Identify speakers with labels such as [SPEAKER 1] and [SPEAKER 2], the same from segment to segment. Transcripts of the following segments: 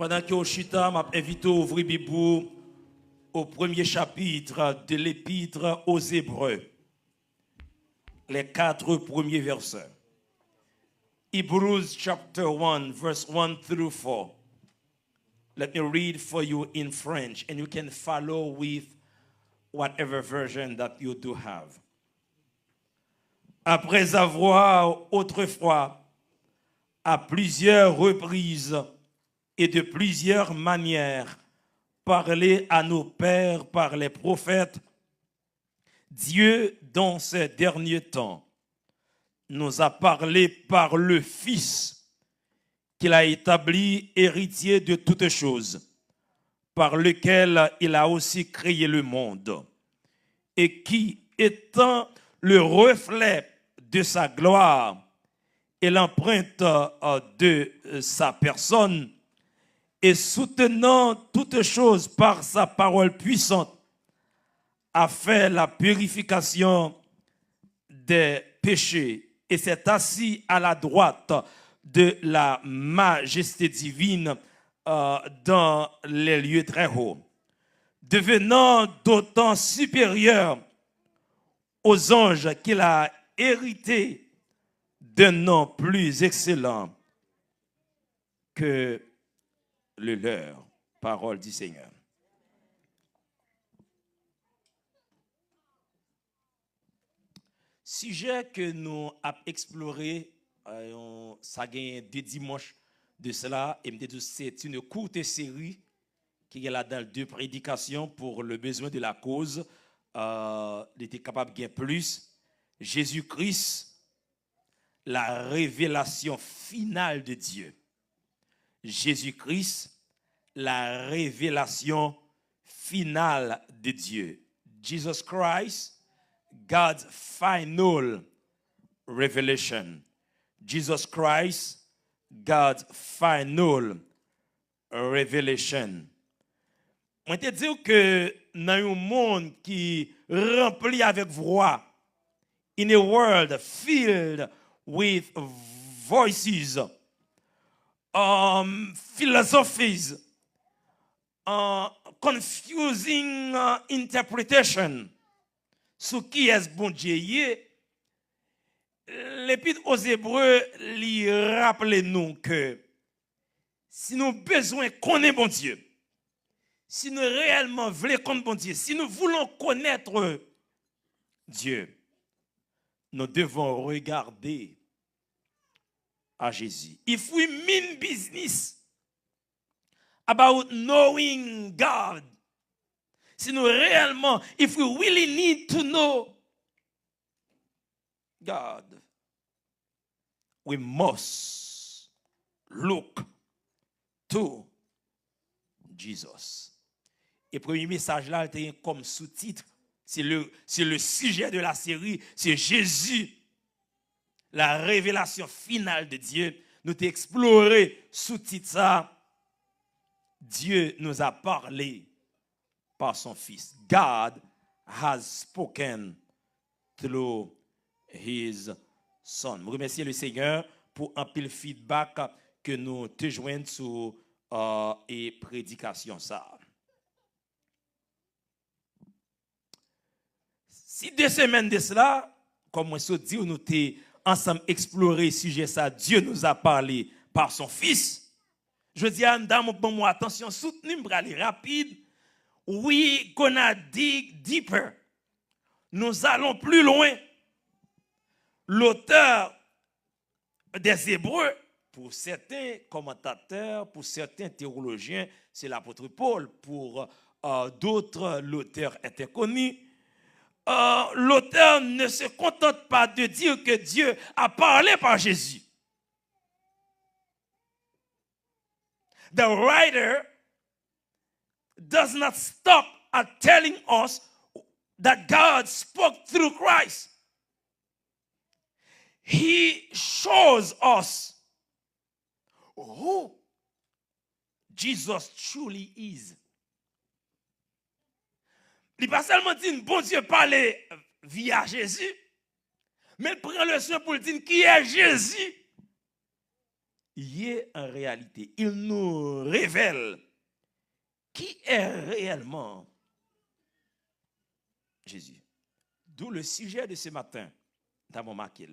[SPEAKER 1] Pendant que Oshita m'a invité à ouvrir Bible au premier chapitre de l'épître aux Hébreux, les 4 premiers versets. Hebrews chapter 1, verse 1 through 4. Let me read for you in French, and you can follow with whatever version that you do have. Après avoir autrefois, à plusieurs reprises et de plusieurs manières, parlé à nos pères par les prophètes, Dieu, dans ces derniers temps, nous a parlé par le Fils qu'il a établi héritier de toutes choses, par lequel il a aussi créé le monde, et qui, étant le reflet de sa gloire et l'empreinte de sa personne, et soutenant toutes choses par sa parole puissante, a fait la purification des péchés et s'est assis à la droite de la majesté divine dans les lieux très hauts, devenant d'autant supérieur aux anges qu'il a hérité d'un nom plus excellent que le leur. Parole du Seigneur. Sujet que nous avons exploré, ça gagne 2 dimanches de cela, et c'est une courte série qui est là dans 2 prédications pour le besoin de la cause. Il était capable de gagner plus. Jésus-Christ, la révélation finale de Dieu. Jésus-Christ, la révélation finale de Dieu. Jesus Christ, God's final revelation. Jesus Christ, God's final revelation. On te dit que dans un monde qui rempli avec voix, in a world filled with voices, philosophies, confusing interpretation, ce qui est bon Dieu, l'épître aux Hébreux lui rappelle nous que si nous avons besoin de connaître bon Dieu, si nous réellement voulons connaître bon Dieu, si nous voulons connaître Dieu, nous devons regarder à Jésus. If we mean business about knowing God, si nous réellement, if we really need to know God, we must look to Jesus. Et le premier message là était comme sous-titre, c'est le sujet de la série, c'est Jésus, la révélation finale de Dieu. Nous t'ai exploré sous-titre ça. Dieu nous a parlé par son Fils. God has spoken through his Son. Je remercie le Seigneur pour un peu le feedback que nous te joignons sur et prédication ça. Si 2 semaines de cela, comme moi je dis, nous t'ai ensemble exploré le sujet ça, Dieu nous a parlé par son Fils. Je dis à madame, bon, attention, soutenez-moi pour aller rapide. We gonna dig deeper. Nous allons plus loin. L'auteur des Hébreux, pour certains commentateurs, pour certains théologiens, c'est l'apôtre Paul. Pour d'autres, l'auteur était connu. L'auteur ne se contente pas de dire que Dieu a parlé par Jésus. The writer does not stop at telling us that God spoke through Christ. He shows us who Jesus truly is. Il pas seulement dire bon Dieu parle via Jésus, mais il prend le soin pour dire qui est Jésus. y est en réalité. Il nous révèle qui est réellement Jésus. D'où le sujet de ce matin, dans mon marqué,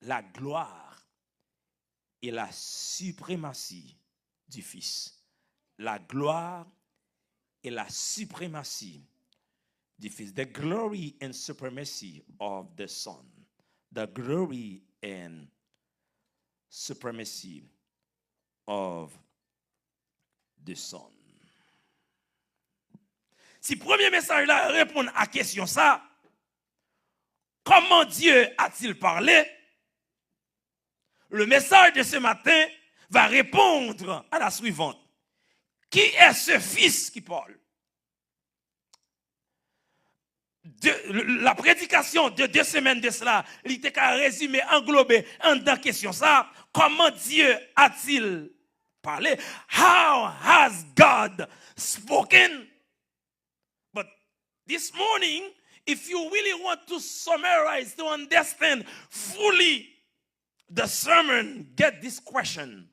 [SPEAKER 1] la gloire et la suprématie du Fils. La gloire et la suprématie du Fils. The glory and supremacy of the Son. The glory and supremacy of the Son. Si le premier message là répond à la question ça, comment Dieu a-t-il parlé? Le message de ce matin va répondre à la suivante. Qui est ce Fils qui parle? La prédication de 2 semaines de cela, il était qu'à résumer, englober en deux questions ça. Comment Dieu a-t-il parlé? How has God spoken? But this morning, if you really want to summarize, to understand fully the sermon, get this question.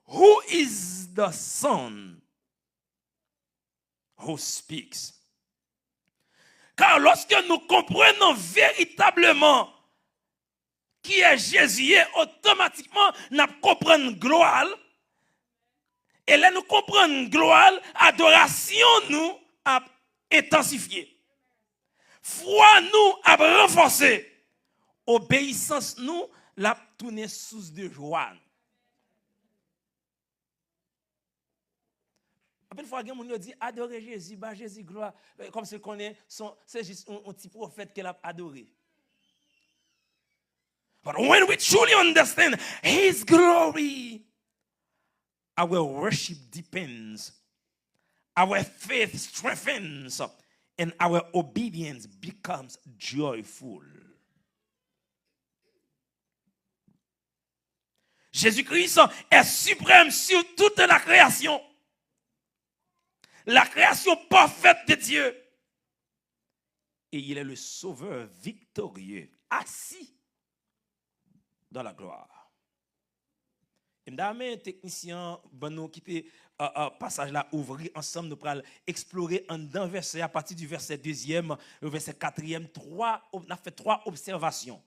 [SPEAKER 1] Who is the Son who speaks? Car lorsque nous comprenons véritablement qui est Jésus, automatiquement, nous comprenons gloire. Et là, nous comprenons gloire, adoration nous a intensifié. Foi nous a renforcé. Obéissance nous l'a tourné source de joie. Après, il faut que nous dit adorer Jésus, bah Jésus gloire, comme si qu'on est, c'est juste un petit prophète qu'elle a adoré. But when we truly understand His glory, our worship deepens, our faith strengthens, and our obedience becomes joyful. Jésus-Christ est suprême sur toute la création. La création parfaite de Dieu. Et il est le sauveur victorieux, assis dans la gloire. Et mes techniciens, nous quitter passage là, ouvrir ensemble, nous allons explorer en d'un verset, à partir du verset 2e, le verset 4e, on a fait 3 observations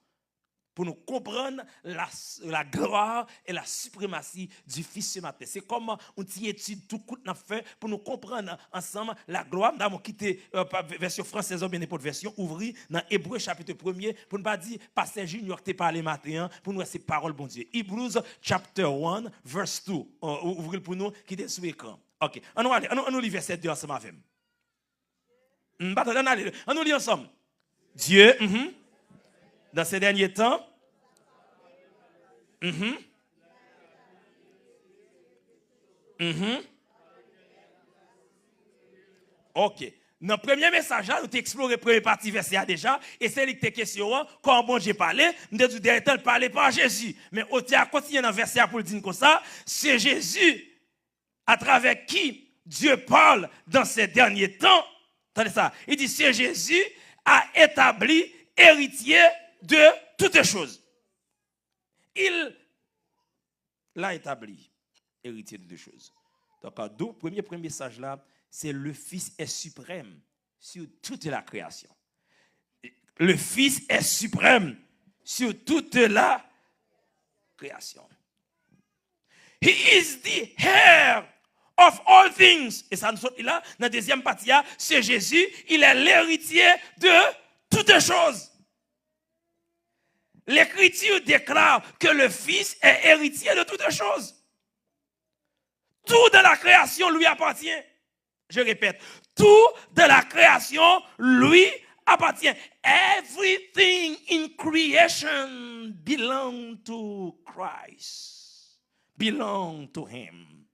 [SPEAKER 1] pour nous comprendre la gloire et la suprématie du Fils ce matin. C'est comme on t'y étude tout coup n'a fait pour nous comprendre ensemble la gloire. Nous avons quitté version française ou bien n'importe version, ouvrir dans Hébreux chapitre 1er pour ne pas dire pasteur Junior t'es parlé matin pour nous ces paroles bon Dieu. Hebrews chapter 1 verse 2. Ouvrir pour nous qui est sur l'écran. OK. On nous lit verset 2 ensemble avec. On nous lit ensemble. Dieu dans ces derniers temps, OK. Dans le premier message, nous avons exploré la première partie verset déjà, et c'est là que tes questions, quand bon Dieu parlait, nous avons dit qu'il parlait par Jésus. Mais on a continué dans le verset pour dire comme ça, c'est Jésus à travers qui Dieu parle dans ces derniers temps. Attendez ça. Il dit, c'est Jésus a établi héritier de toutes choses. Il l'a établi, héritier de 2 choses. Donc, le premier message là, c'est le Fils est suprême sur toute la création. Le Fils est suprême sur toute la création. He is the heir of all things. Et ça nous saute là, dans la deuxième partie, c'est Jésus, il est l'héritier de toutes choses. L'Écriture déclare que le Fils est héritier de toutes choses. Tout de la création lui appartient. Je répète, tout de la création lui appartient. Everything in creation belongs to Christ. Belongs to Him.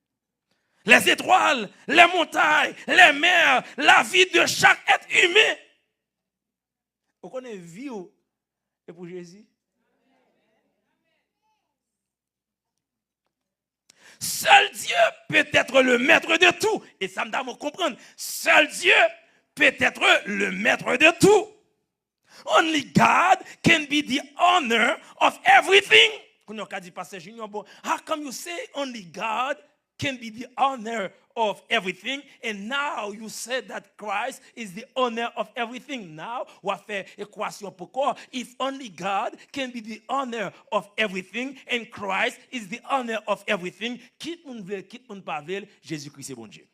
[SPEAKER 1] Les étoiles, les montagnes, les mers, la vie de chaque être humain. Vous connaissez vie et pour Jésus? Seul Dieu peut être le maître de tout. Et ça me donne à comprendre. Seul Dieu peut être le maître de tout. Only God can be the owner of everything. Quand on dit Pasteur Junior, bon, how come you say only God can be the honor of everything, and now you said that Christ is the honor of everything? Now, on va faire équation pourquoi? If only God can be the honor of everything, and Christ is the honor of everything, quitte moun veut, quitte moun pas veut, Jésus-Christ c'est bon Dieu.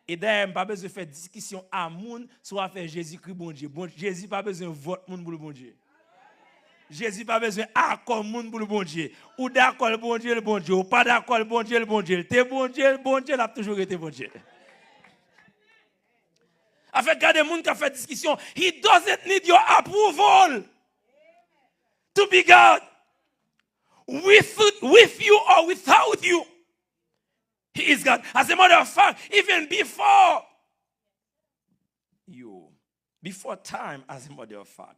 [SPEAKER 1] Et d'ailleurs, je n'ai pas besoin de faire discussion à moun, soit faire Jésus-Christ bon Dieu. Bon, Jésus n'a pas besoin de vote moun pour le bon Dieu. Jésus n'a pas besoin d'accord moun pour le bon Dieu. Ou d'accord le bon Dieu, ou pas d'accord le bon Dieu, le bon Dieu. T'es bon Dieu, l'a toujours été bon Dieu. Avec regardez moun qui a fait discussion, he doesn't need your approval to be God. With you or without you, he is God. As a matter of fact, even before you, before time, as a matter of fact,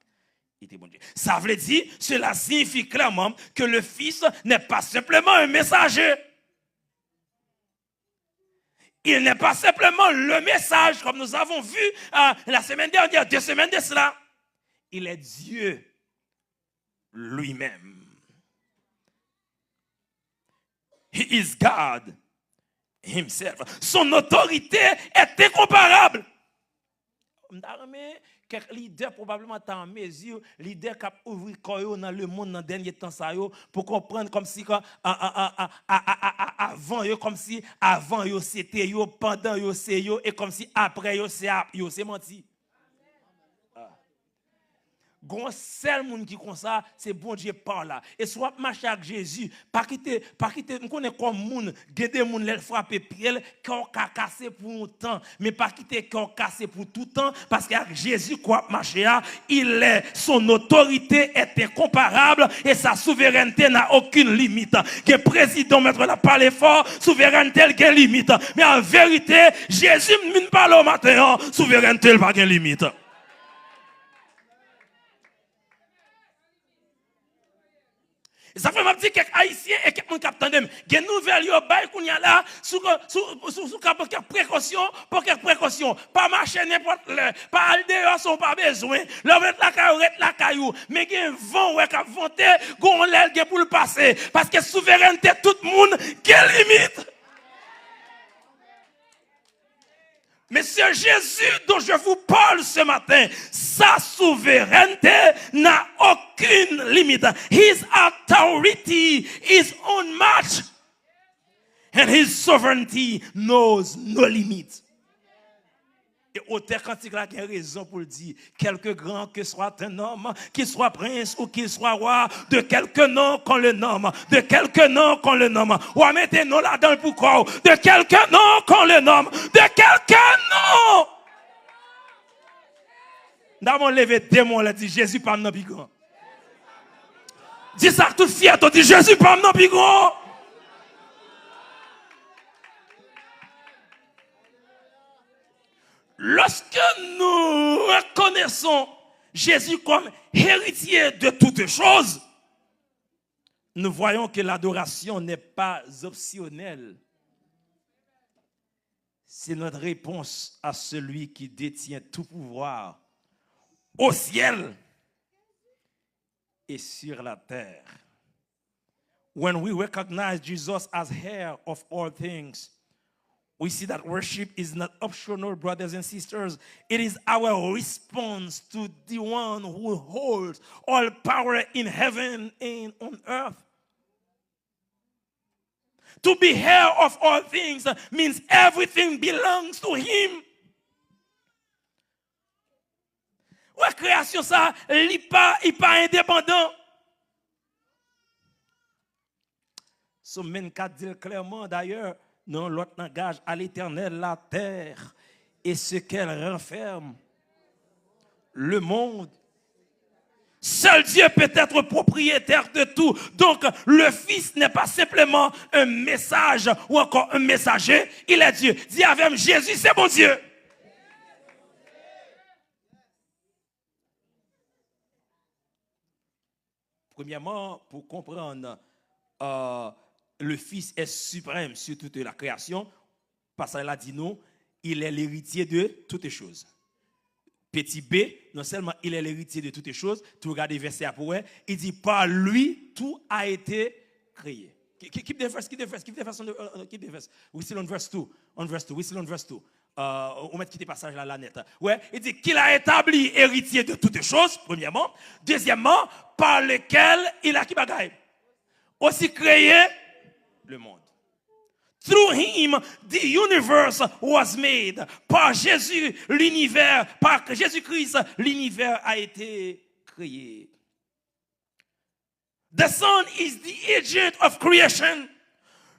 [SPEAKER 1] il était bon Dieu. Ça veut dire, cela signifie clairement que le Fils n'est pas simplement un messager. Il n'est pas simplement le message, comme nous avons vu la semaine dernière, 2 semaines de cela. Il est Dieu lui-même. He is God himself. Son autorité est incomparable. Quelques leaders probablement en mesure, leaders qui ont ouvert dans le monde dans le dernier temps pour comprendre comme si avant comme si avant c'était pendant c'est et comme si après c'est menti. Gon seul monde qui comme ça, c'est bon Dieu par là. Et soit marcher avec Jésus, pas quitter, on connaît comme monde, des monde les frapper pied, qu'on cassé pour un temps, mais pas quitter qu'on cassé pour tout temps parce qu'avec Jésus quoi marcher il est son autorité est incomparable et sa souveraineté n'a aucune limite. Que président mettre la parler fort, souveraineté a une limite, mais en vérité, Jésus ne parle au matin, souveraineté n'a pas de limite. Et ça fait m'a dit quelques haïtiens et quelques gens qui attendent. Il y a une nouvelle yo bay qu'on y a là sous quelques précautions, pas marcher n'importe là, pas aller dehors sans pas besoin. Là la caillou, mais il y a un vent ouais qui a vanté, gon l'aile pour le passer parce que souveraineté tout le monde quelle limite. Mais c'est Jésus dont je vous parle ce matin. Sa souveraineté n'a aucune limite. His authority is unmatched. And his sovereignty knows no limit. Et auteur cantique là qui a raison pour le dire, quelque grand que soit un homme, qu'il soit prince ou qu'il soit roi, de quelque nom qu'on le nomme, de quelque nom qu'on le nomme, ou à mettre nous là-dedans pour quoi, de quelque nom qu'on le nomme, de quelque nom. D'abord levé démon là dit Jésus pas non plus grand. Dis ça tout fier, tu dis Jésus pas non plus grand. Lorsque nous reconnaissons Jésus comme héritier de toutes choses, nous voyons que l'adoration n'est pas optionnelle. C'est notre réponse à celui qui détient tout pouvoir au ciel et sur la terre. When we recognize Jesus as heir of all things, we see that worship is not optional, brothers and sisters. It is our response to the one who holds all power in heaven and on earth. To be heir of all things means everything belongs to him. Ouais, création ça, il pas indépendant. So, men ka dit clairement d'ailleurs, dans l'autre langage, à l'Éternel la terre et ce qu'elle renferme, le monde. Seul Dieu peut être propriétaire de tout. Donc, le Fils n'est pas simplement un message ou encore un messager, il est Dieu. Dis avec Jésus, c'est mon Dieu. Premièrement, pour comprendre le Fils est suprême sur toute la création, parce qu'il a dit non, il est l'héritier de toutes choses. Petit b, non seulement il est l'héritier de toutes les choses, tu regardes les versets après, il dit par lui tout a été créé. Keep the verse. We still on verse 2. We still on verse 2. On met quitter passage là, la net. Ouais, il dit qu'il a établi héritier de toutes les choses, premièrement. Deuxièmement, par lequel il a qui bagaille? Aussi créé le monde. Through him, the universe was made. Par Jésus, l'univers, par Jésus-Christ, l'univers a été créé. The Son is the agent of creation.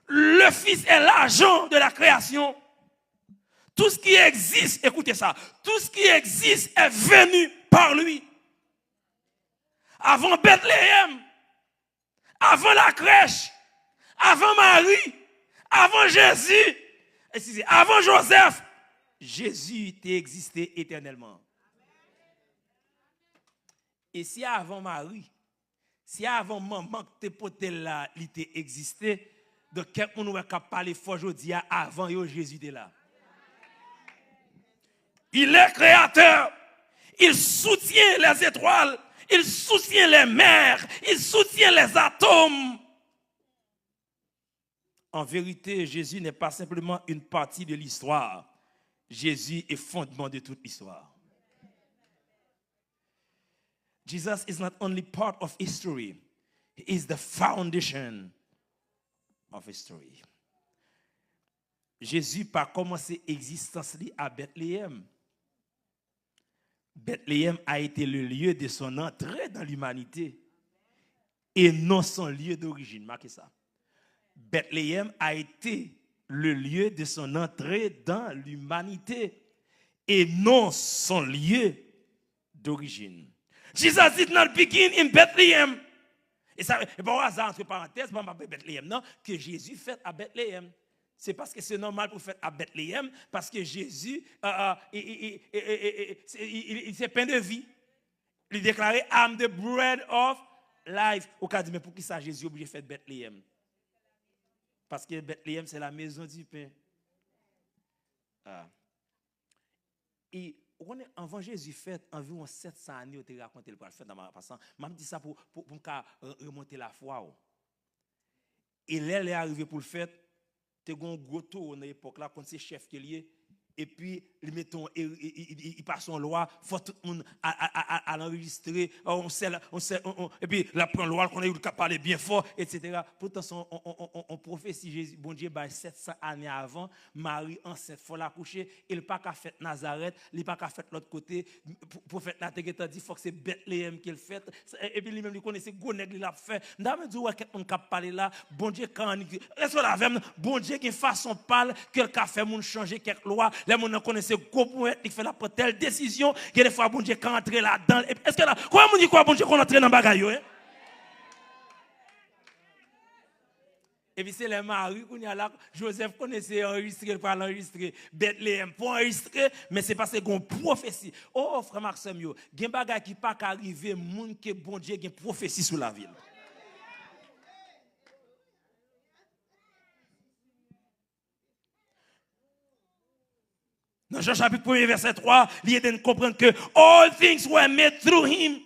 [SPEAKER 1] Le Fils est l'agent de la création. Tout ce qui existe, écoutez ça, tout ce qui existe est venu par lui. Avant Bethléem, avant la crèche, avant Marie, avant Jésus, avant Joseph, Jésus était existé éternellement. Et si avant Marie, si avant maman que tes potes là, il était existé, de quel monde on va parler fort aujourd'hui avant yo Jésus était là. Il est créateur. Il soutient les étoiles, il soutient les mers, il soutient les atomes. En vérité, Jésus n'est pas simplement une partie de l'histoire. Jésus est fondement de toute l'histoire. Jesus is not only part of history, he is the foundation of history. Jésus n'a pas commencé l'existence à Bethléem. Bethléem a été le lieu de son entrée dans l'humanité et non son lieu d'origine. Marquez ça. Bethléem a été le lieu de son entrée dans l'humanité et non son lieu d'origine. Jesus did not begin in Bethlehem. Et ça, bon hasard entre parenthèses, Bethléem, non, que Jésus fait à Bethléem. C'est parce que c'est normal pour faire à Bethléem, parce que Jésus, il s'est peint de vie. Il déclarait, I'm the bread of life. Au cas dit, mais pour qui ça Jésus est obligé de faire Bethléem? Parce que Bethléem, c'est la maison du pain. Et avant Jésus fait environ 700 années, il a raconté le fait dans ma passant. Je dis ça pour remonter la foi. Et là, il est arrivé pour le fait. Tu as un gros tour dans l'époque là, quand c'est chef qui est lié, et puis il passe en loi, il faut tout le monde à l'enregistrer, et puis la prend loi qu'on a parler bien fort, etc. Pourtant, on prophétie Jésus, bon Dieu, 700 années avant, Marie enceinte, il faut la coucher, il n'a pas qu'à faire Nazareth, il n'a pas qu'à faire l'autre côté, prophète Nathalie a dit, il faut que c'est Bethléem qu'il fait, et puis lui-même, il connaissait Goneg, il l'a fait. Nous dit, ouais, quelqu'un qui a parlé là, bon Dieu, quand est-ce qu'on a vu, bon Dieu, qui façon parle, quelqu'un a fait, changer quelques lois. Les gens connaissent gros poète qui fait la telle décision, il y a des fois bon Dieu quand entrer là-dedans. Est-ce que là, comment on dit quoi bon Dieu qu'on entre dans bagaille hein? Et puis c'est les maris qu'on y a là, Joseph connaissait enregistrer pour l'enregistrer, Bethléem pour enregistrer, mais c'est parce qu'on prophétie. Oh frère Maxime yo, gen bagay qui pas arriver monde que bon Dieu gen prophétie sur la ville. Dans Jean chapitre 1 verset 3, il est de comprendre que all things were made through him.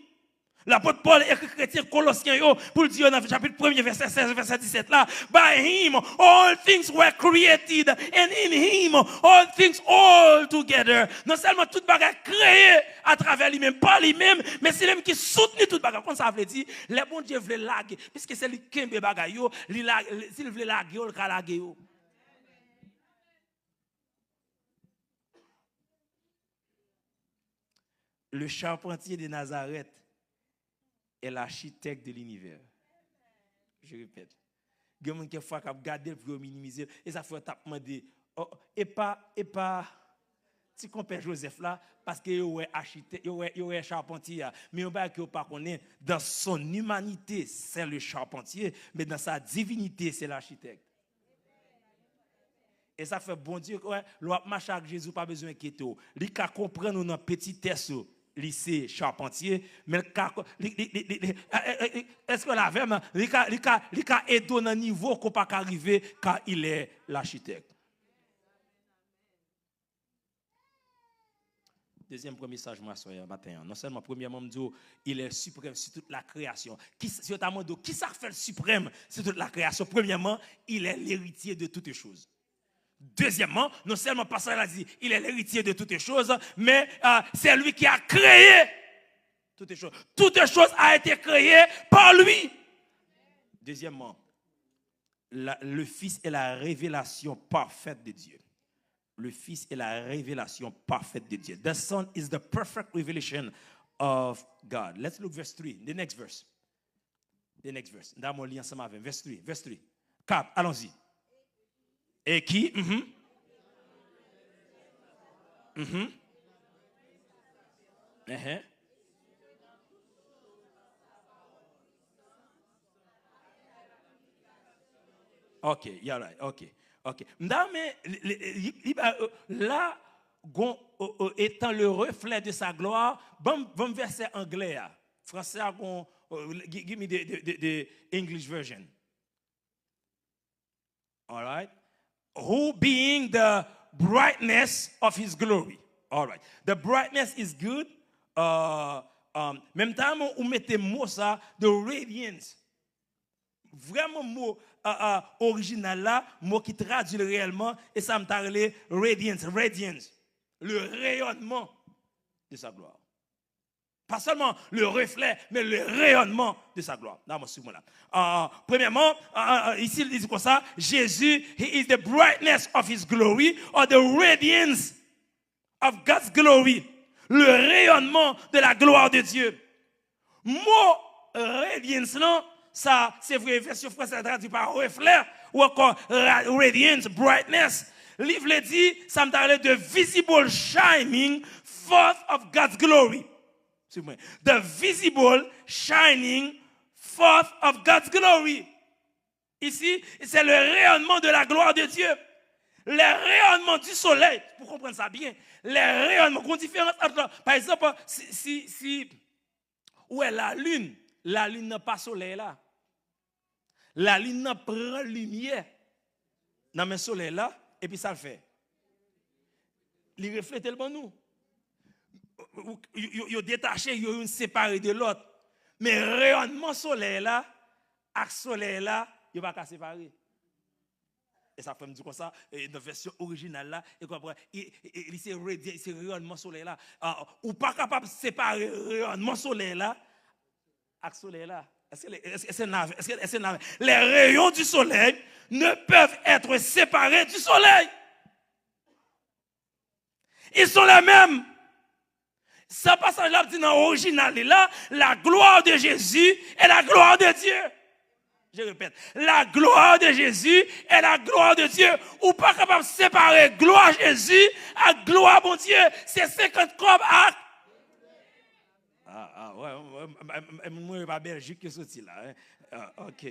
[SPEAKER 1] L'apôtre Paul écrit chrétien Colossiens pour dire dans chapitre 1 verset 16 verset 17 là, by him all things were created and in him all things all together. Non seulement toute bagarre créée à travers lui-même, pas lui-même, mais c'est lui-même qui soutient toute bagarre. Comme ça veut dire, les bon Dieu veulent laguer, puisque c'est lui qui aime bagarre yo, s'il veut laguer, il va laguer yo. Le charpentier de Nazareth est l'architecte de l'univers. Je répète. Il y a des gens qui font garder pour minimiser. Et ça fait tapement de. Et pas. Si on perd Joseph là, parce qu'il y a architecte, il y a charpentier. Mais on ne peut pas connaître. Dans son humanité, c'est le charpentier. Mais dans sa divinité, c'est l'architecte. Et ça fait bon Dieu, l'on marche avec Jésus, pas besoin d'inquiéter. Il peut comprendre dans petit test. Lycée charpentier, mais est-ce que la même, il a aidé dans un niveau qu'on pas arriver car il est l'architecte. Deuxième premier message, moi, ce matin. Non seulement, premièrement, il est suprême sur toute la création. Qui ça fait le suprême sur toute la création? Premièrement, il est l'héritier de toutes choses. Deuxièmement, non seulement pasteur a dit, il est l'héritier de toutes choses, mais c'est lui qui a créé toutes choses. Toutes choses a été créées par lui. Deuxièmement, le Fils est la révélation parfaite de Dieu. Le Fils est la révélation parfaite de Dieu. The Son is the perfect revelation of God. Let's look verse 3. The next verse. The next verse. Dans mon lien ensemble avec verse 3. Verse 3. 4. Allons-y. Et qui? OK, you're right. OK. Mais là, étant le reflet de sa gloire, bon verset anglais. Français, give me the English version. All right. Who being the brightness of his glory. All right. The brightness is good. Même temps, on mettait mot ça, the radiance. Vraiment mot original là, mot qui traduit réellement, et ça me parle radiance, le rayonnement de sa gloire. Pas seulement le reflet, mais le rayonnement de sa gloire. Premièrement, ici il dit comme ça, Jésus, he is the brightness of his glory, or the radiance of God's glory. Le rayonnement de la gloire de Dieu. Mot radiance, non? Ça, c'est vrai, version française traduit par reflet, ou encore radiance, brightness. Livre dit, ça me parle de visible shining forth of God's glory. The visible shining forth of God's glory. Ici, c'est le rayonnement de la gloire de Dieu. Le rayonnement du soleil, pour comprendre ça bien, les rayonnements, qu'on différence entre, par exemple, si où est la lune n'a pas soleil là. La lune n'a pas lumière dans le soleil là, et puis ça le fait. Il reflète tellement nous. Ils détaché, ils séparés de l'autre. Mais rayonnement soleil là, avec soleil là, il va pas séparer. Et ça fait me dire comme ça, dans la version originale là, et comprend, c'est rayonnement soleil là. Ou pas capable de séparer rayonnement soleil là, avec soleil là. Les rayons du soleil ne peuvent être séparés du soleil. Ils sont les mêmes. Ce passage-là dit dans l'original, là, la gloire de Jésus est la gloire de Dieu. Je répète, la gloire de Jésus est la gloire de Dieu. Ou pas capable de séparer gloire Jésus à gloire bon Dieu. C'est 50 comme à. Moi, pas Belgique qui sorti là. OK.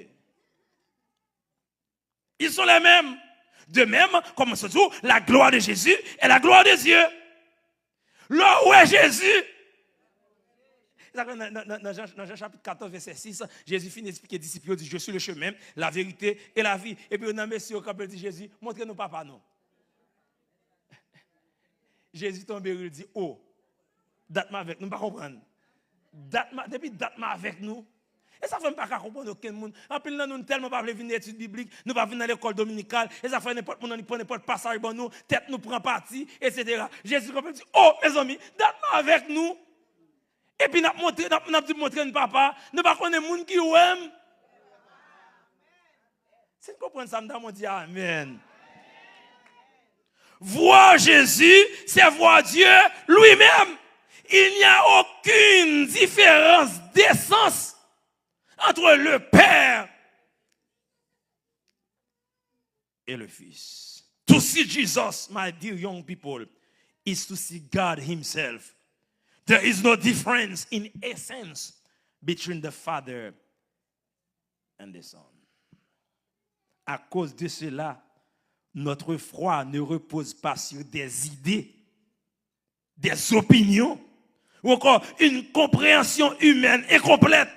[SPEAKER 1] Ils sont les mêmes. De même, comme on se dit, la gloire de Jésus est la gloire de Dieu. Là où est Jésus? Dans Jean chapitre 14, verset 6, Jésus finit d'expliquer aux disciples, il dit, je suis le chemin, la vérité et la vie. Et puis on a monsieur quand il dit Jésus, montrez-nous papa non. Jésus tombe et il dit, oh, date-moi avec nous, pas comprendre. Depuis date-moi avec nous. Et ça fait pas comprendre aucun monde. En plus, nous tellement pas venir études bibliques, nous pas venir à l'école dominicale, et ça fait n'importe monde prend n'importe passage bon nous, tête nous prend parti, etc. Jésus comme dit, oh mes amis, date-moi avec nous. Et puis n'a montré un papa, nous pas connaître monde qui aime. Si vous comprenez ça, nous dit amen. Voir Jésus, c'est voir Dieu lui-même. Il n'y a aucune différence d'essence entre le Père et le Fils. To see Jesus, my dear young people, is to see God himself. There is no difference in essence between the Father and the Son. À cause de cela, notre foi ne repose pas sur des idées, des opinions, ou encore une compréhension humaine incomplète.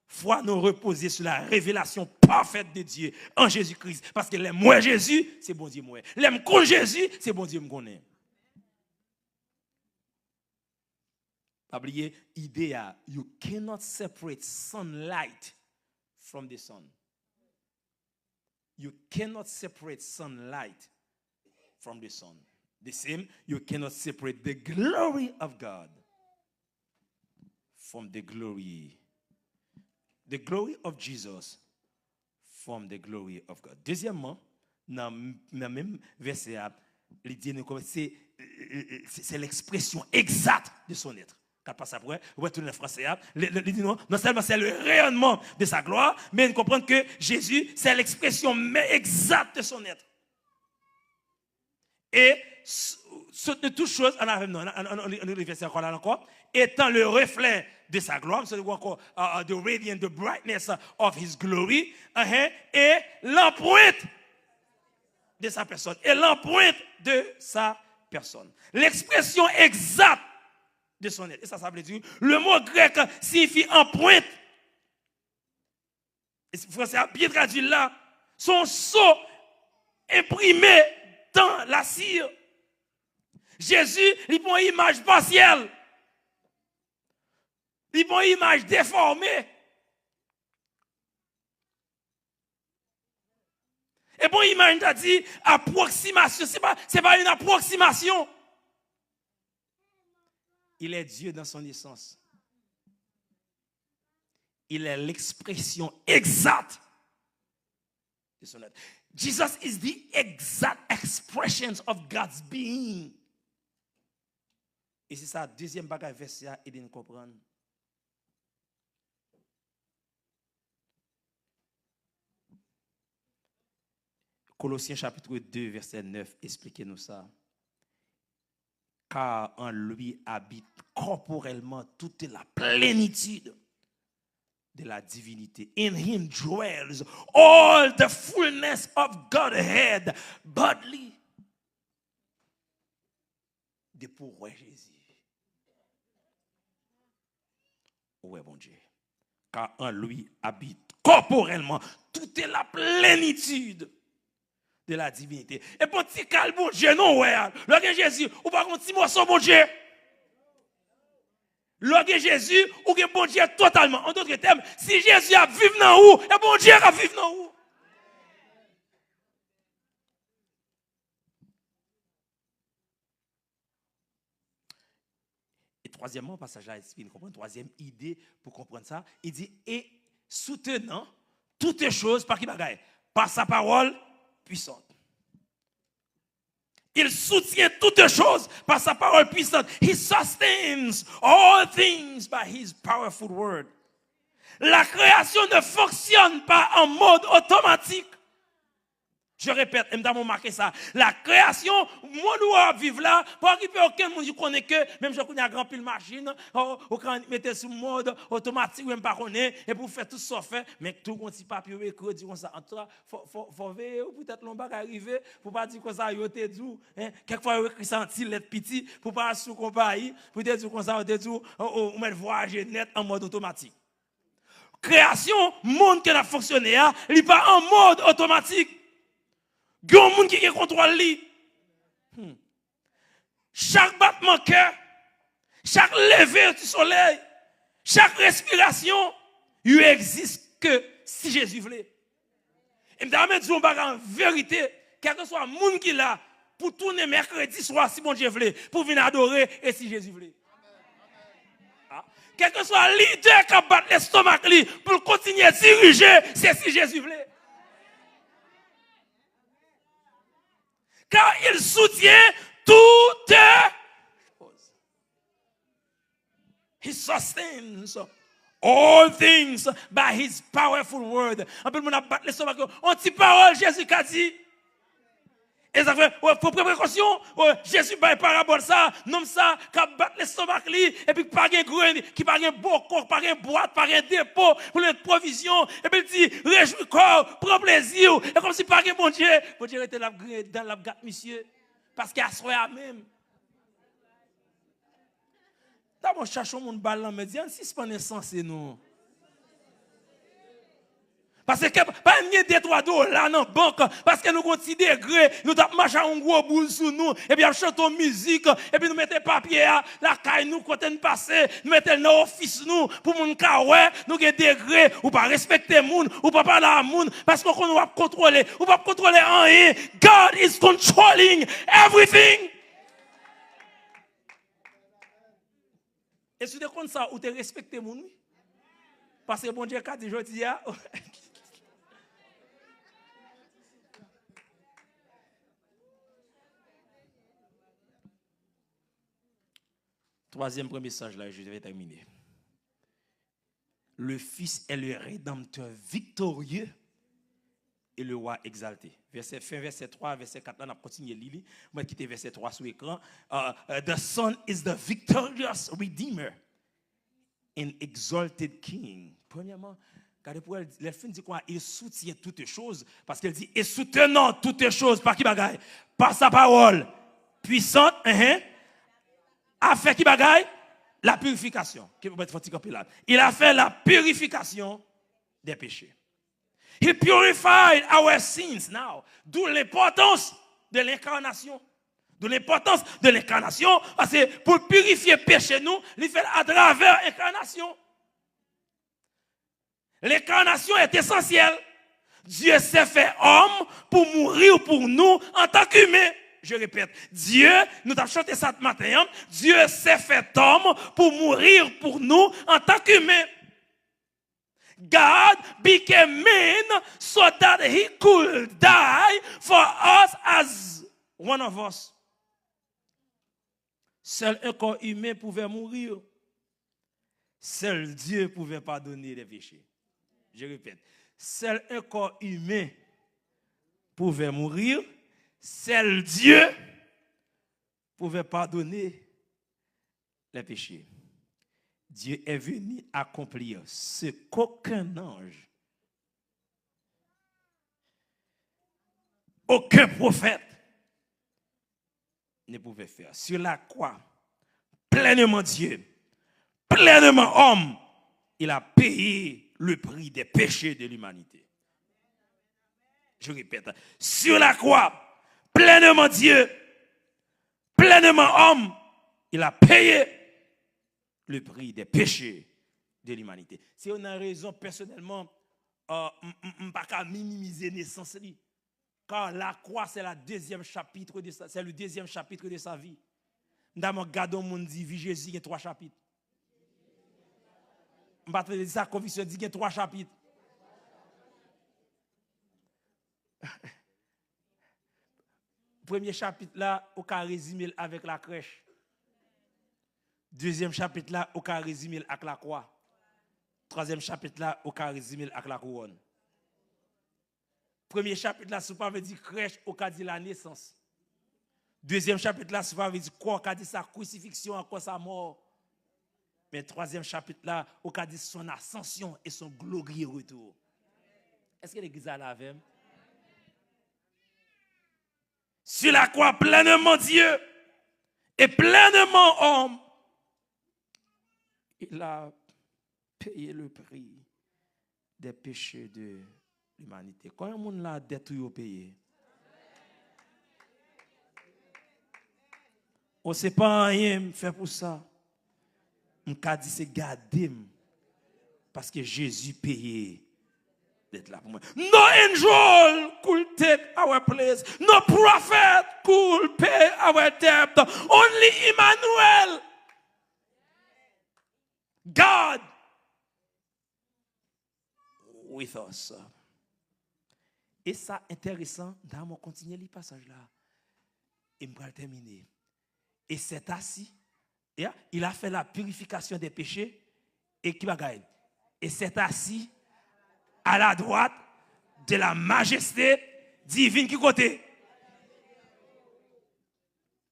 [SPEAKER 1] Foi nous reposer sur la révélation parfaite de Dieu en Jésus-Christ. Parce que les moi Jésus, c'est bon Dieu moi. Les con Jésus, c'est bon Dieu me connaît. Pas oublier idée à you cannot separate sunlight from the sun. You cannot separate sunlight from the sun. The same, you cannot separate the glory of God from the glory of Jesus from the glory of God. Deuxièmement, dans le même verset, il dit c'est l'expression exacte de son être. Quand passe après, on va tourner le français. Il dit non seulement c'est le rayonnement de sa gloire, mais il comprend que Jésus, c'est l'expression exacte de son être. Et de toutes choses, on verset encore, étant le reflet de sa gloire, c'est encore the radiant, the brightness of his glory, et l'empreinte de sa personne. Et l'empreinte de sa personne. L'expression exacte de son être. Et ça veut dire, le mot grec signifie empreinte. Et le français a bien traduit là, son sceau imprimé dans la cire. Jésus, il prend une image partielle. Il prend une image déformée. Et bon, image t'a dit approximation. C'est pas une approximation. Il est Dieu dans son essence. Il est l'expression exacte de son être. Jesus is the exact expression of God's being. Et c'est ça, deuxième bagage verset à aider nous comprendre. Colossiens chapitre 2, verset 9, expliquez-nous ça. Car en lui habite corporellement toute la plénitude de la divinité. In him dwells all the fullness of Godhead bodily. De pour Jésus. Ouais, bon Dieu. Car en lui habite corporellement toute la plénitude de la divinité. Et pour petit calme, bon Dieu, non, ouais. Lorsque Jésus, ou pas contre morceau, bon Dieu. Lorsque Jésus, ou que bon Dieu totalement. En d'autres termes, si Jésus a vécu dans où, et bon Dieu a vécu dans où. Et troisièmement, passage là, explique, comprendre. Troisième idée pour comprendre ça, il dit, et soutenant toutes choses par qui bagaille, par sa parole puissante. Il soutient toutes choses par sa parole puissante. He sustains all things by his powerful word. La création ne fonctionne pas en mode automatique. Je répète, et m'd'a marqué ça. La création, moi nous vivre là, pour qu'il peut aucun monde qui connaît que, même je connais un grand pile machine, ou quand mettez sous mode automatique, ou même pas connaît, et pour faire tout ça fait, mais tout le petit papier écrit, dit comme ça, en tout cas, faut veiller, peut-être l'on va arriver, pour pas dire comme ça, il te dit, quelquefois, il écrit ça en petit, lettre petit, pour pas sous compagnie, pour te dire comme ça, il te dit, ou mettre voyager net en mode automatique. Création, monde qui a fonctionné, il n'est pas en mode automatique. Il y a un monde qui contrôle lui. Chaque battement de cœur, chaque lever du soleil, chaque respiration, il existe que si Jésus voulait. Et je vais dire en vérité, quel que soit le monde qui est là, pour tourner mercredi soir, si bon Dieu voulait, pour venir adorer, et si Jésus voulait. Quel que soit le leader qui bat l'estomac, pour continuer à diriger, c'est si Jésus voulait. Car il soutient toutes choses. He sustains all things by his powerful word. Un peu de monde a battu l'estomac. On dit parole, Jésus a dit. Et ça fait, faut prendre précaution. Jésus a parabole ça, nom ça, qui bat l'estomac et puis pas de grain, qui pas de beau corps, pas de boîte, pas de dépôt pour les provisions. Et puis il dit, réjouis corps, prends plaisir. Et comme si pas de bon Dieu était dans la gâte, monsieur. Parce qu'il a soin même. D'abord, cherchons mon ballon, mais dis, si c'est pas insensé, non. Parce que pas de $2-3 là dans la banque, parce que nous considérons que nous avons marché un gros boule sur nous, et puis nous chantons musique, et puis nous mettons papier à la caille, nous côté nous passer, nous mettons dans l'office nous, pour nous ouais, nous avons degré, ou pas respecter moun, ou pas parler à moun, parce qu'on va contrôler, ou pas contrôler rien. God is controlling everything. Et si tu es comme ça, ou tu respectes moun, parce que bon Dieu a dit, je dis, troisième premier message là, je vais terminer. Le Fils est le Rédempteur victorieux et le roi exalté. Verset 3, verset 4, là, on a continué Lili. On va quitter verset 3 sur l'écran. The Son is the victorious Redeemer and exalted King. Premièrement, regardez pour elle, les filles dit quoi? Il soutient toutes choses, parce qu'elle dit, et soutenant toutes choses, par qui bagaille? Par sa parole puissante, a fait qui bagaille? La purification. Il a fait la purification des péchés. He purified our sins now. D'où l'importance de l'incarnation. D'où l'importance de l'incarnation, parce que pour purifier le péché, nous, il fait à travers l'incarnation. L'incarnation est essentielle. Dieu s'est fait homme pour mourir pour nous en tant qu'humain. Je répète, Dieu, nous avons chanté ça ce matin, Dieu s'est fait homme pour mourir pour nous en tant qu'humain. God became man so that he could die for us as one of us. Seul un corps humain pouvait mourir. Seul Dieu pouvait pardonner les péchés. Je répète, seul un corps humain pouvait mourir. Seul Dieu pouvait pardonner les péchés. Dieu est venu accomplir ce qu'aucun ange, aucun prophète ne pouvait faire. Sur la croix, pleinement Dieu, pleinement homme, il a payé le prix des péchés de l'humanité. Je répète, sur la croix, pleinement Dieu, pleinement homme, il a payé le prix des péchés de l'humanité. Si on a raison personnellement, je ne peux pas minimiser naissance. Car la croix, c'est le deuxième chapitre de sa vie. Nous avons regardé mon dit, vie Jésus, il y a 3 chapitres. Je ne peux pas dire ça, conviction dit qu'il y a 3 chapitres. Premier chapitre là, au cas résumé avec la crèche. Deuxième chapitre là, au cas résumé avec la croix. Troisième chapitre là, au cas résumé avec la couronne. Premier chapitre là, souvent veut dire crèche, au cas de la naissance. Deuxième chapitre là, souvent veut dire quoi, au cas de sa crucifixion, à quoi sa mort. Mais troisième chapitre là, au cas de son ascension et son glorieux retour. Est-ce que l'église a la même? Sur la croix, pleinement Dieu et pleinement homme, il a payé le prix des péchés de l'humanité. Quand un monde l'a dette ou payé, on ne sait pas rien faire pour ça. On a dit c'est garder parce que Jésus payé d'être là pour moi. No angel could take our place. No prophet could pay our debt. Only Emmanuel. God with us. Et ça intéressant, dans mon continuer le passage là. Et je vais terminer. Et c'est assis. Il a fait la purification des péchés. Et qui va gagner? Et c'est assis à la droite de la majesté divine qui côté?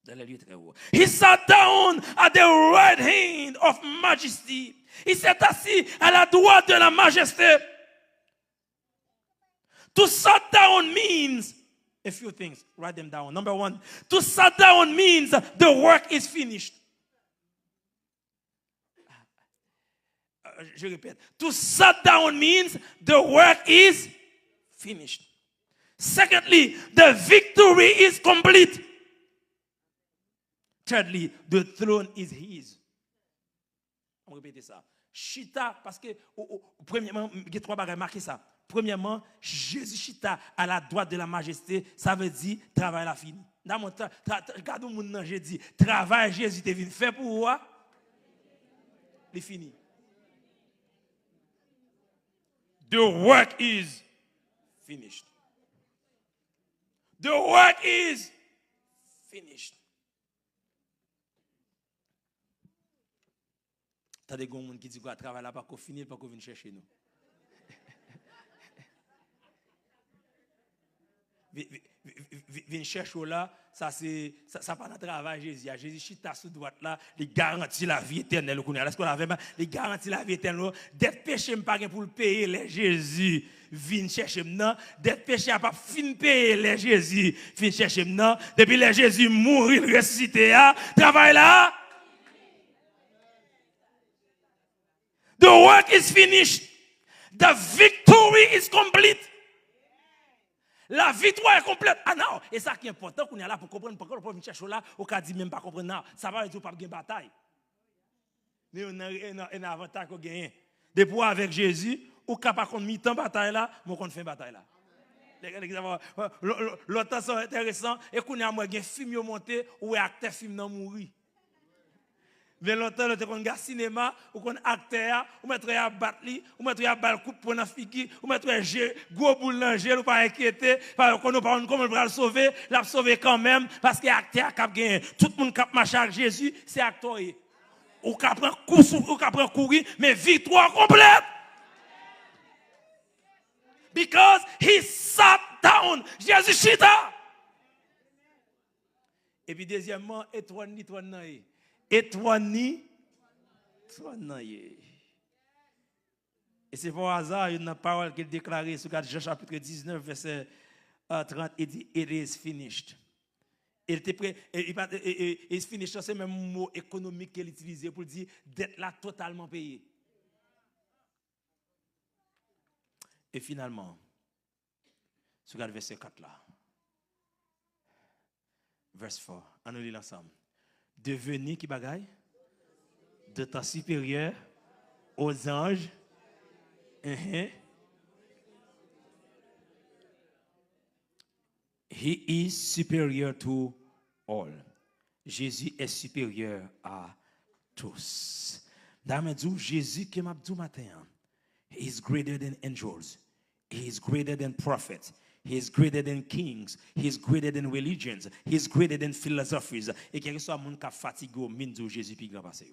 [SPEAKER 1] Dans les lieux très hauts. He sat down at the right hand of majesty. Il s'est assis à la droite de la majesté. To sit down means a few things. Write them down. Number 1, to sit down means the work is finished. je répète. To shut down means the work is finished. Secondly, the victory is complete. Thirdly, the throne is his. On répète ça. Chita, parce que, premièrement, il y a trois bagages marqués ça. Premièrement, Jésus chita à la droite de la majesté, ça veut dire travail la fini. Dans mon temps, regarde mon nom, j'ai dit, travail Jésus t'es venu faire pour moi. Il est fini. The work is finished. The work is finished. T'as des gens qui disent quoi, travail là, pas qu'on finit, pas qu'on vienne chercher nous. Viens chercher là, ça pas dans travail Jésus. Jésus chita sous droite là, il garantit la vie éternelle. Est-ce qu'on avait il garantit la vie éternelle. D'être péché pas pour le payer les Jésus. Vient chercher maintenant, d'être péché à pas fin payer les Jésus. Vient chercher maintenant, depuis les Jésus mourir ressuscité travail là. The work is finished. The victory is complete. La victoire est complète. Ah non, et ça qui est important, qu'on est là pour comprendre, pourquoi on peut chercher là, au cas dit même pas comprendre, non, ça va être pas de bataille. Mais on a un avantage qu'on gagne. Depuis avec Jésus, ou capable qu'on mi-temps bataille là, moi qu'on fait bataille là. L'autre temps c'est intéressant, et qu'on a moi un film monté, ou acteur film non mourir. Mais longtemps, on a un cinéma, ou un acteur, ou mettre à battre, ou mettre à balle coupe pour un fiki, ou mettre un gros boule dans le ou pas inquiéter, parce qu'on ne parle pas comment on va le sauver, l'a sauver quand même, parce que l'acteur a gagné. Tout le monde qui a marché avec Jésus, c'est acteur. Ou qui prend course, ou qui prend courir, mais victoire complète. Because he sat down. Jésus chita. Et puis deuxièmement, étoile ni toi naïe. Et toi ni et c'est pour hasard une parole qu'il déclarait sur Jean chapitre 19 verset 30, il dit it is finished. Il était prêt et finished, c'est même mot économique qu'il utilisait pour dire d'être là totalement payé. Et finalement sur le verset 4 là, verset 4, on nous lit ensemble. Devenir qui bagaille de temps supérieur aux anges. He is superior to all. Jésus est supérieur à tous. Dame Jésus qui m'a dit matin, he is greater than angels. He is greater than prophets. He is greater than kings. He is greater than religions. He is greater than philosophies. Et quel que soit le monde qui fatigué, mine de Jésus plus grand passé.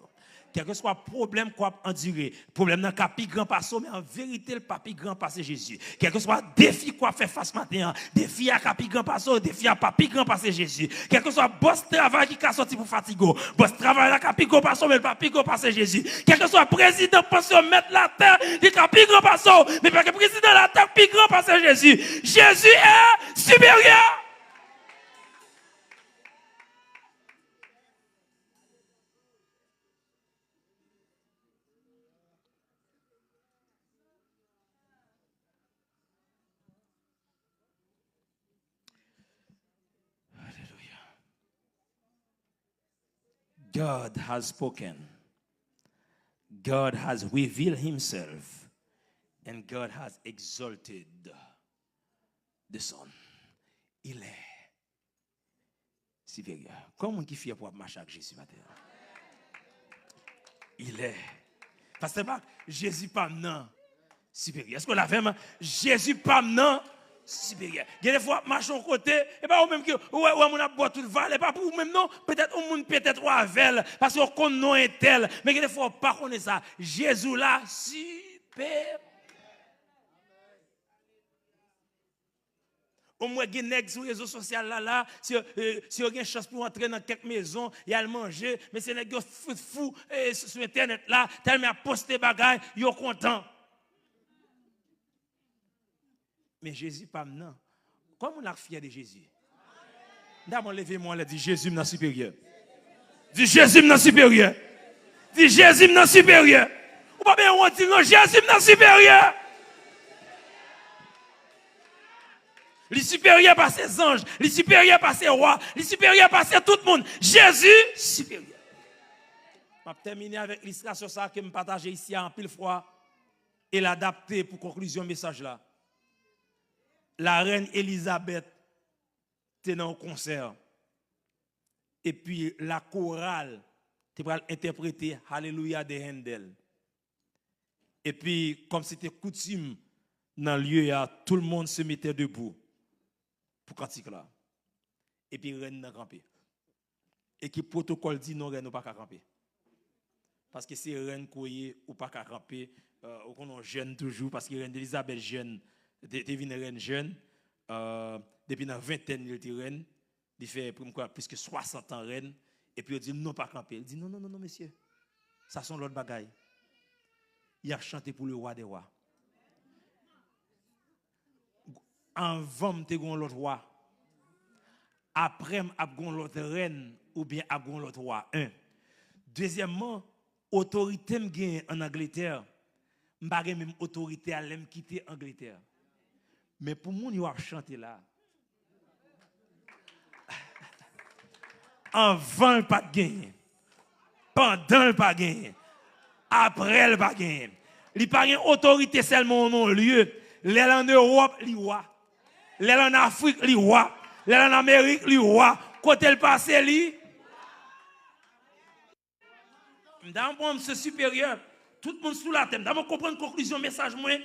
[SPEAKER 1] Quel que soit le problème qu'on a enduré, problème n'a pas plus grand passé, mais en vérité le pas plus grand passé Jésus. Quel que soit le défi qu'on a fait face matin, défi à pas plus grand passé, défi à pas plus grand passé Jésus. Quel que soit le boss travail qui a sorti pour fatiguer, boss travail là qui a plus grand passé, mais pas plus grand passé Jésus. Quel que soit le président pense mettre la terre, qui a plus grand passé, mais pas que le président de la terre plus grand passé Jésus. Jésus est supérieur. Hallelujah. God has spoken. God has revealed himself. And God has exalted the Son. Il est supérieur. Comment qui fait pour marcher avec Jésus matin? Il est. Parce que Jésus pas non supérieur. Est-ce qu'on l'a fait? Jésus pas non supérieur. Il y a des fois marche au côté et pas au même que ouais on a boire tout le val et pas pour même non peut-être on peut-être ou avec parce qu'on connaît non est tel mais il y a des fois pas connaît ça. Jésus là super. Au moins, il y a des sur les réseaux sociaux là, si vous avez une chance pour entrer dans quelques maisons, il y a le manger, mais c'est des gens fous sur Internet là, tellement à poster bagaille, ils sont contents. Mais Jésus pas maintenant. Comment on a fier de Jésus? D'abord, levez-moi, là, dit Jésus m'en supérieur. Dit Jésus m'en supérieur. Dit Jésus m'en supérieur. Ou pas bien on dit non, Jésus est supérieur. Il est supérieur par ses anges, il est supérieur par ses rois, il est supérieur par tout le monde. Jésus supérieur. Je vais terminer avec l'illustration ça que je partage ici en pile fois et l'adapter pour conclusion message là. La reine Elisabeth était dans un concert. Et puis la chorale était interpréter Alléluia de Handel. Et puis comme c'était coutume dans le lieu, tout le monde se mettait debout pour cantique là. Et puis reine n'a campé. Et qui protocole dit non reine n'a pas camper. Parce que c'est reine koye ou pas camper, on jeune toujours parce que reine Elisabeth jeune, devine reine jeune, depuis la vingtaine il était reine. Il fait plus que 60 ans reine et puis il dit non pas camper. Il dit non monsieur. Ça sont l'autre bagaille. Il a chanté pour le roi des rois. Avant te gon l'autre roi. Après a gon l'autre reine ou bien a gon l'autre roi. Un. Deuxièmement, autorité me gagne en Angleterre. M'pa même autorité à l'aime quitter Angleterre. Mais pour moun yo a chanté là. Avant le pas de gagner, pendant le pas de gagner, après le pas de gagner. Il n'y a pas d'autorité seulement dans le lieu. L'aile en Europe, il y a. L'aile en Afrique, il y a. L'aile en Amérique, il y a. Côté le passé, il y a. Dans un point supérieur, tout le monde sous la tête. Dans mon comprendre conclusion, message moi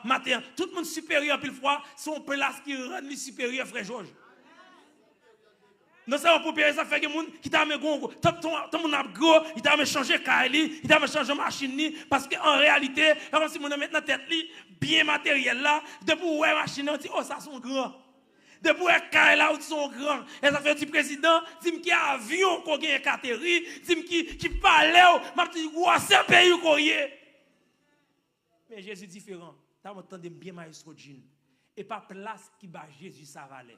[SPEAKER 1] matin. Tout le monde supérieur, puis fois, son place qui rend lui supérieur, frère Georges. Non, ça va pour ça fait que moun qui t'a mis gros, ton moun a gros, il t'a mis changer Kali, il t'a mis changer machine parce que en réalité, comme si moun maintenant tête li bien matériel là, depuis ouais machine on dit oh ça sont grands. Depuis ouais Kali là sont grands. Et ça fait du président, dit qui avion qu'on gagne catégorie, dit qui parlait, m'a dit ouais c'est pays qu'on y est. Mais Jésus différent. T'as entendu bien maestro Jean. Et pas place qui bat Jésus ça valait.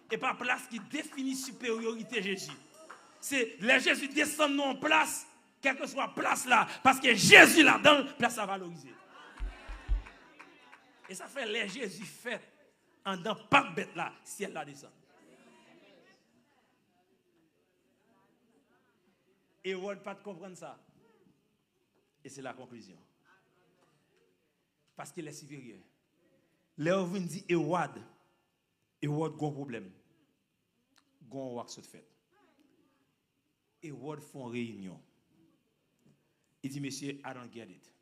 [SPEAKER 1] Et pas place qui définit supériorité Jésus. C'est les Jésus descendent en place, quelle que soit place là, parce que Jésus là-dedans, place à valoriser. Et ça fait les Jésus fait en dans pas bête là, ciel là descend. Et on ne peut pas comprendre ça. Et c'est la conclusion. Parce qu'il est supérieur. Léovin dit Ewad. Et what gros problème? Gon wax se fait. Et what font réunion. Il dit monsieur, I don't get it.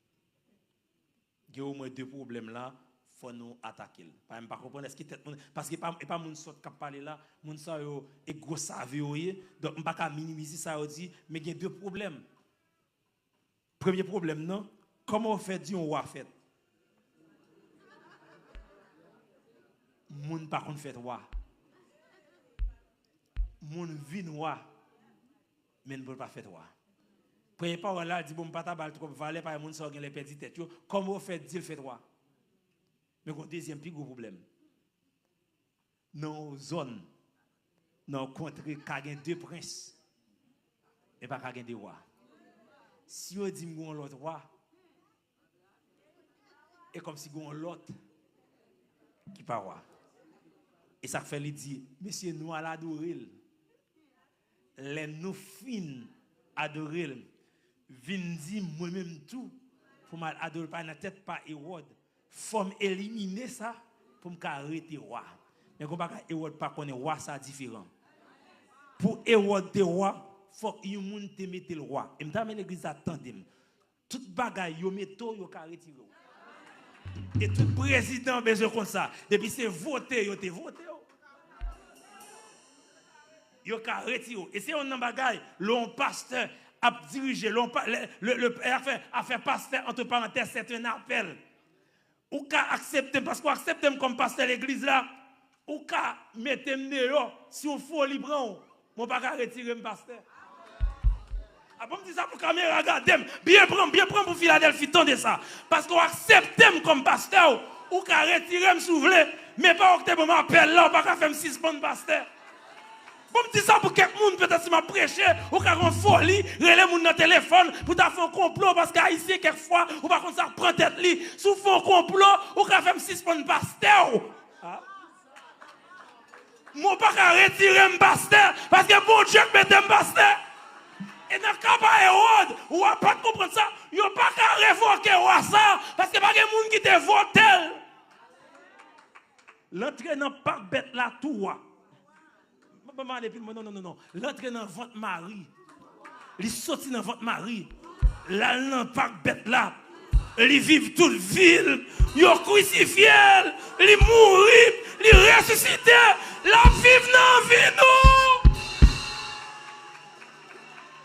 [SPEAKER 1] Il y a au moins deux problèmes là, faut nous attaquer. Pas même pas comprendre est-ce que parce que pas moun sort qui parler là, moun ça yo et gros savioyer, donc on pas ka minimiser ça dit, mais il y a deux problèmes. Premier problème non, comment on fait dire on va faire? Moun par contre fait roi. Moun vin roi. Mais ne peut pas faire roi. Premier parole là dit bon pas ta balle trop valer par moun ça gen les perdu tête yo. Comment fait dire fait roi? Mais le deuxième plus gros problème. Dans zone dans contrée ka gen deux princes et pas ka gen deux rois. Si on dit m'gon l'autre roi et comme si gon l'autre qui pas roi. Et ça fait lui dire, monsieur, nous allons adorer. Les nous fin adorer. Vin dit moi-même tout. Pour m'adorer pas la tête, pas Hérode. Faut éliminer ça pour m'arrêter roi. Mais comme Hérode pas connaît roi, ça différent. Pour Hérode te roi, faut que yon moun te mette le roi. Et m'ta men l'église attendem. Tout bagay yo metto yo ka retirer. Et tout président besoin comme ça. Depuis c'est voté, yo te voté. Yo ka retiro. Et c'est un bagay, l'on pasteur a dirigé, le a fait pasteur entre parenthèses, c'est un appel. Ou ka accepter parce qu'on accepte comme pasteur l'église là, ou ka mettre dehors si on faut libre, mon pas retirer mon pasteur. Après, me dit ça pour caméra, regardez, bien prendre pour Philadelphie, tendez ça. Parce qu'on accepte comme pasteur, ou qu'à retirer me souffler, mais pas au moment appel là, pas qu'à faire me suspendre pasteur. Pour me dire ça pour quelques monde, peut-être si m'a prêché, ou qu'à une folie, relève mon dans le téléphone, pour faire un complot, parce qu'haïtien, quelquefois, ou par contre ça prend tête li, sous fond complot, ou qu'à faire 6 points de pasteur. Moi, pas qu'à retirer un pasteur, parce que bon Dieu mette un pasteur. Et dans le cas de Hérode, ou à pas comprendre ça, il n'y a pas qu'à révoquer ça, parce que pas de monde qui te vote. L'entrée dans pas bête là tout. Non. L'entrée dans votre mari. Il sorti dans votre mari. Là, dans pas bête là. Ils vivent toute ville. Ils ont crucifié. Ils mourent. Ils ressuscitent. La vivent dans la vie nous.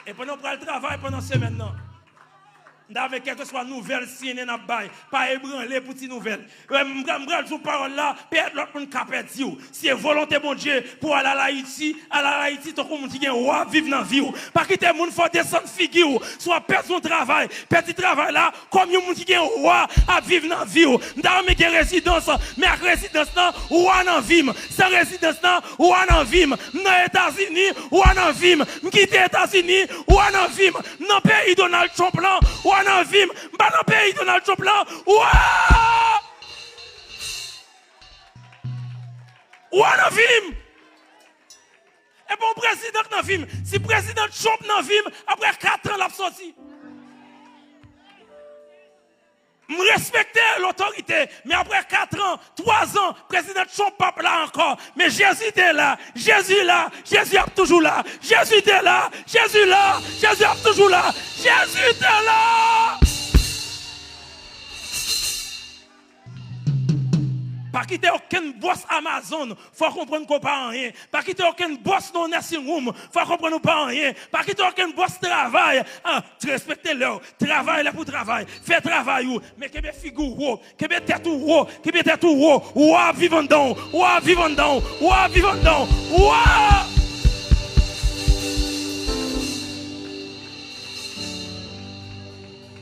[SPEAKER 1] Et pendant qu'on le travail pendant ce maintenant. Avec quelque soit nouvelle, si on n'a pas ébranlé pour ces nouvelles. Je joue parole là, perdre l'autre monde capet Dieu. Si c'est volonté bon Dieu pour aller à Haïti, ton monde qui vient vivre dans la vie. Pas quitter le monde faut descendre figure, soit perdre son travail, perdre travail là, comme un monde qui vient à vivre dans la vie. Dans mes résidence, mais à résidence là, ou en vie, sans résidence là, ou en vie, dans les États-Unis, ou en vie, quitter les États-Unis, ou en vie, dans le pays Donald Trump là, ou en vie, dans le pays Donald Trump là, ou en vie. Et bon président dans film, si président Trump dans film, après 4 ans l'a sorti. Je respecte l'autorité, mais après 4 ans, 3 ans, président Trump pas là encore. Mais Jésus était là, Jésus est toujours là, Jésus était là, Jésus est toujours là, Jésus était là. Pas quitter aucun boss Amazon, faut comprendre qu'on pas rien. Pas quitter aucun boss non nursing room, faut comprendre qu'on pas rien. Pas quitter aucun boss travail. Tu respectes leur travail là pour travail. Fais travail ou mais que be figure ou, que be tête ou, que be tête ou vivant dans, vivant dans, vivant dans.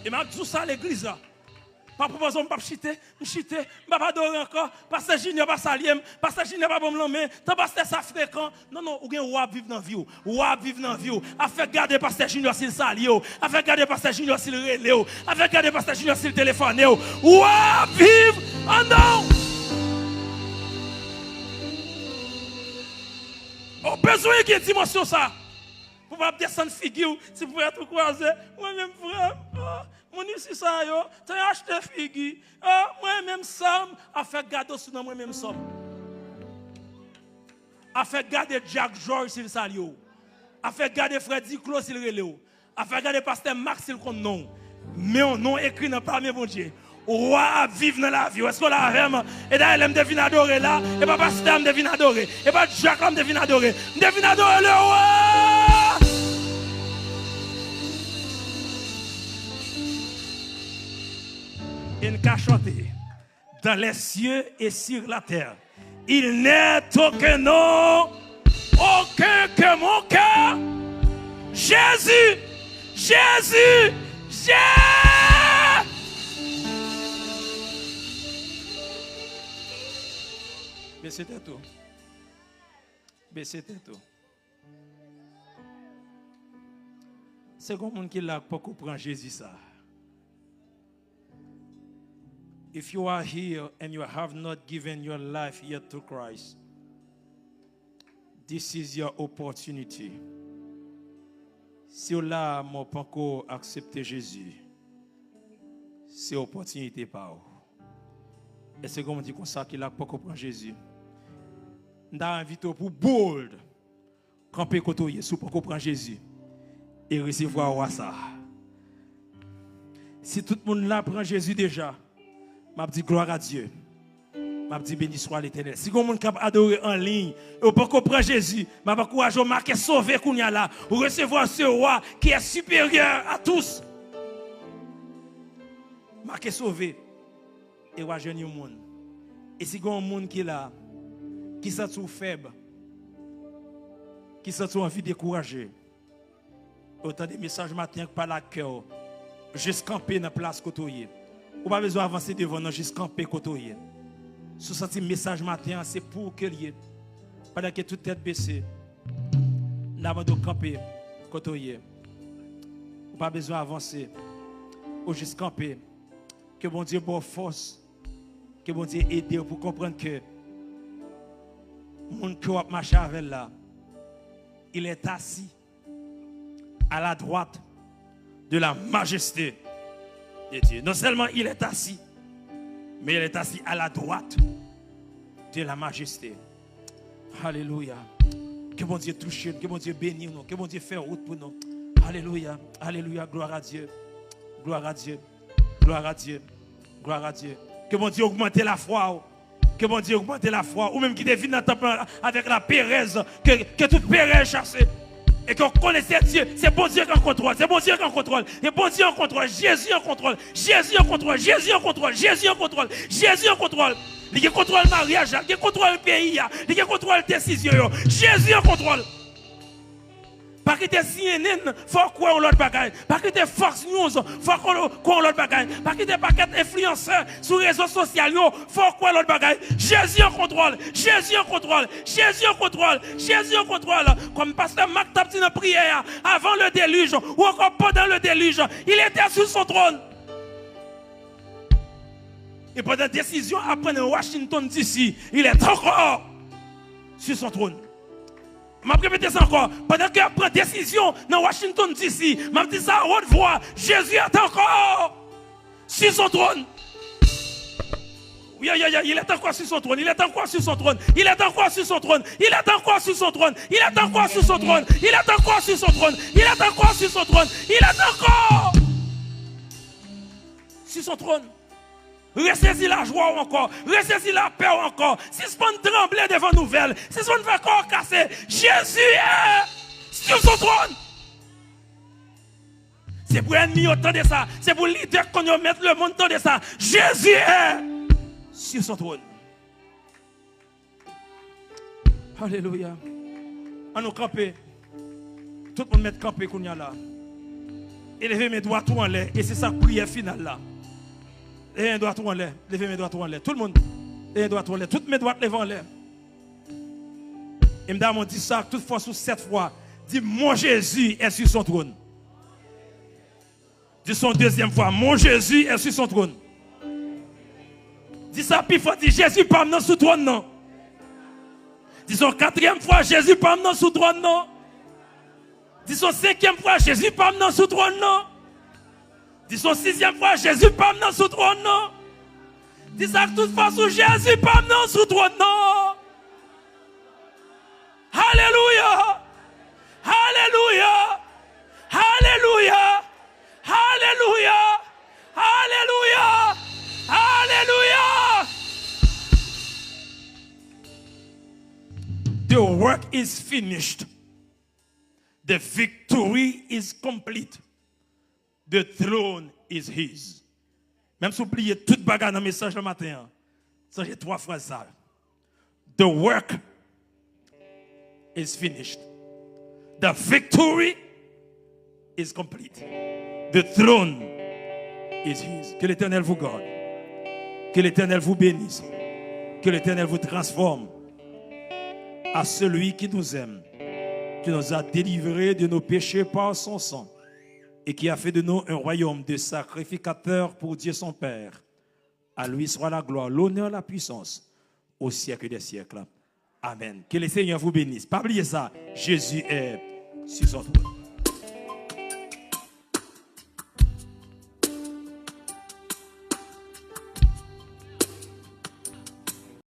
[SPEAKER 1] Et m'a dit ça à l'église là. Pas proposer, pas chiter, pas adorer encore, parce que Junior pas saliem, parce que Junior pas bon l'homme, tant parce que ça fréquent. Non, ou bien ou vivre dans vie, ou vivre dans vie, a fait garder parce que Junior s'il salio, a fait garder parce que Junior s'il relé, a fait garder parce que Junior s'il téléphone, ou vivre en non. On besoin qu'il y ait dimension ça. Pour pas descendre figure, si vous pouvez être croisé, moi-même frère. Mon ici ça yo, tu as acheté figi. Moi même somme, a fait garder sous moi même somme. A fait garder Jack George s'il salio. A fait garder Freddy Clos s'il relèo. A fait garder pasteur Max s'il compte non. Mais on non écrit dans parmi mon Dieu. Roi vivre dans la vie. Est-ce qu'on l'a vraiment? Et d'ailleurs, elle me devine adorer là. Et pas pasteur me devine adorer. Et pas Jack me devine adorer. Me devine adorer le roi. Il a chanté dans les cieux et sur la terre. Il n'est aucun nom, aucun que mon cœur. Jésus. Mais c'était tout. C'est comme un qui l'a pas comprendre Jésus ça. If you are here and you have not given your life yet to Christ, this is your opportunity. Si vous là, mon pas encore accepté Jésus, c'est opportunité par vous. Et c'est comme on dit comme ça qu'il a pas comprendre Jésus. Nous invité pour bold, camper côté sous pas comprendre Jésus et recevoir ça. Si tout le monde là prend Jésus déjà, m'a dit gloire à Dieu. M'a dit béni soit l'Éternel. Si vous monde capable adorer en ligne, ou pas comprendre Jésus, m'a pas courage marquer sauver qu'on y a là, ou recevoir ce roi qui est supérieur à tous. Marquer sauver et wa jeune monde. Et si vous un monde qui est là qui sent tout faible, qui sent tout envie de décourager. Autant des messages matin que par la cœur, juste camper dans la place côtoyer. Ou pas besoin d'avancer devant nous, juste camper côtoyer. Ce message matin, c'est pour que lié. Pendant que toute tête baissée. Nous avons camper, côté. Pas besoin d'avancer. Ou juste camper. Que bon Dieu bonne force. Que bon Dieu aide pour comprendre que le monde qui a marché avec là, il est assis à la droite de la majesté de Dieu. Non seulement il est assis, mais il est assis à la droite de la majesté. Alléluia. Que bon Dieu touche nous, que bon Dieu bénisse nous, que bon Dieu fait route pour nous. Alléluia, alléluia, gloire à Dieu, gloire à Dieu, gloire à Dieu, gloire à Dieu. Que bon Dieu augmente la foi, que bon Dieu augmente la foi, ou même qui devine dans temple avec la pérèse, que toute pérèse chassée. Et qu'on connaissait Dieu, c'est bon Dieu qui en contrôle, c'est bon Dieu qui en contrôle, et bon Dieu en contrôle, Jésus en contrôle, Jésus en contrôle, Jésus en contrôle, Jésus en contrôle, Jésus en contrôle. Il contrôle le mariage, il contrôle le pays, il contrôle la décision, Jésus en contrôle. Pas que tu CNN, faut croire en l'autre bagaille. Pas que tu Fox News, faut croire en l'autre bagaille. Pas que tu paquet influenceurs sur les réseaux sociaux, faut croire en l'autre bagaille. Jésus en contrôle, Jésus en contrôle, Jésus en contrôle, Jésus en contrôle. Comme pasteur Marc t'a dit dans la prière, avant le déluge, ou encore pendant le déluge, il était sur son trône. Et pendant la décision après Washington DC, il est encore sur son trône. Je vais répéter ça encore. Pendant qu'il prend décision dans Washington DC, je dis ça à haute voix. Jésus est encore sur son trône. Oui, il est encore sur son trône. Il est encore sur son trône. Il est encore sur son trône. Il est encore sur son trône. Il est encore sur son trône. Il est encore sur son trône. Il est encore sur son trône. Il est encore sur son trône. Ressaisir la joie encore, ressaisir la paix encore. Si ce n'est pas trembler devant nouvelle, si ce n'est pas encore casser, Jésus est sur son trône. C'est pour l'ennemi autant de ça, c'est pour l'idée qu'on y mette le monde autant de ça. Jésus est sur son trône. Alléluia. On nous camper. Tout le monde met camper qu'on y a là. Élevez mes doigts tout en l'air. Et c'est sa prière finale là. Levez mes doigts tout en l'air. Levez mes doigts tout en l'air. Tout le monde. Levez mes doigts tout en l'air. Toutes mes doigts levez en l'air. Et m'dame dit ça toutefois sous 7 fois. Dit mon Jésus est sur son trône. Dit son deuxième fois. Mon Jésus est sur son trône. Dit ça puis faut dire Jésus pas dans sous trône non. Dit son quatrième fois Jésus pas dans sous trône non. Dit son cinquième fois Jésus pas dans sous trône non. Dis son sixième fois, Jésus pas maintenant sous trône, non. Dis ça toute façon, Jésus pas maintenant sous trône, non. Alléluia. Alléluia. Alléluia. Alléluia. Alléluia. Alléluia. The work is finished. The victory is complete. The throne is his. Même si vous oubliez toute bagarre dans le message le matin, ça j'ai 3 phrases ça. The work is finished. The victory is complete. The throne is his. Que l'Éternel vous garde. Que l'Éternel vous bénisse. Que l'Éternel vous transforme. À celui qui nous aime, qui nous a délivrés de nos péchés par son sang, et qui a fait de nous un royaume de sacrificateurs pour Dieu son Père. À lui sera la gloire, l'honneur, la puissance, au siècle des siècles. Amen. Que le Seigneur vous bénisse. Pas oublier ça, Jésus est sur son trône.